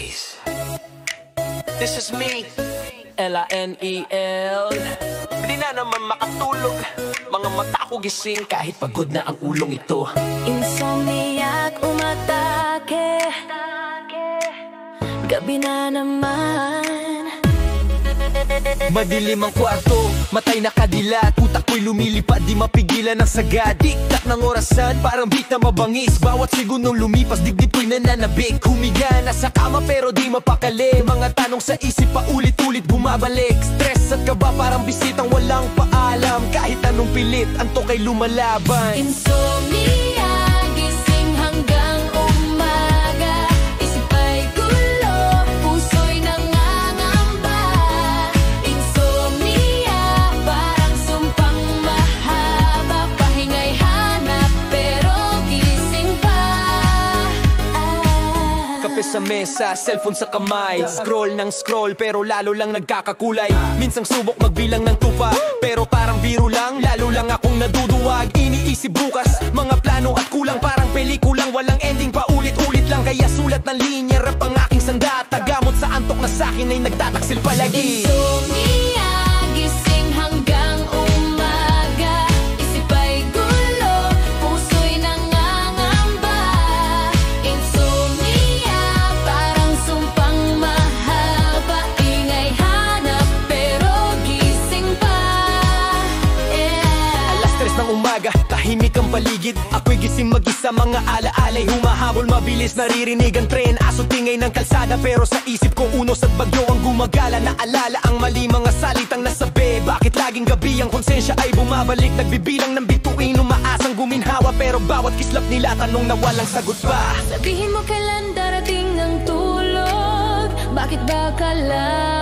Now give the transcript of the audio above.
Boys. This is me, L-A-N-E-L. Di na naman makatulog, mga mata ko gising kahit pagod na ang ulong ito. Insomniac umatake, gabi na naman. Madilim ang kwarto, matay nakadilat, utak ko'y lumilipad, di mapigilan ang sagad. Tiktak ng orasan, parang beat na mabangis. Bawat segundong lumipas, dibdib ko'y nananabik. Humiga na sa kama pero di mapakali. Mga tanong sa isip pa ulit-ulit bumabalik. Stress at kaba parang bisitang walang paalam. Kahit anong pilit, antok ay lumalaban. Insomnia, gising hanggang umaga. Isip ay gulo, puso'y nangangamba. Insomnia, parang sumpang mahaba. Pahinga'y hanap, pero gising pa. Kape sa mesa, cellphone sa kamay. Scroll ng scroll, pero lalo lang nagkakakulay. Minsang subok magbilang ng tupa, pero parang biro lang, lalo lang akong naduduwag. Iniisip bukas, mga plano at kulang. Parang pelikulang walang ending, paulit-ulit lang. Kaya sulat ng linya, rap ang aking sandata. Gamot sa antok na sa'kin ay nagtataksil palagi. Insomnia, gising hanggang umaga. Isip ay gulo, puso'y nangangamba. Insomnia, parang sumpang mahaba. Ingay hanap, pero gising pa. Alas 3 ng umaga, tahimik ang paligid. Ako'y gising mag-isa, mga alaala'y humahabol mabilis. Naririnig ang tren, aso tingay ng kalsada. Pero sa isip ko unos at bagyo ang gumagala. Naalala ang mali, mga salitang nasabi. Bakit laging gabi ang konsensya ay bumabalik? Nagbibilang ng bituin, umaasang guminhawa. Pero bawat kislap nila tanong na walang sagot pa. Sabihin mo kailan darating ang tulog. Bakit ba kailan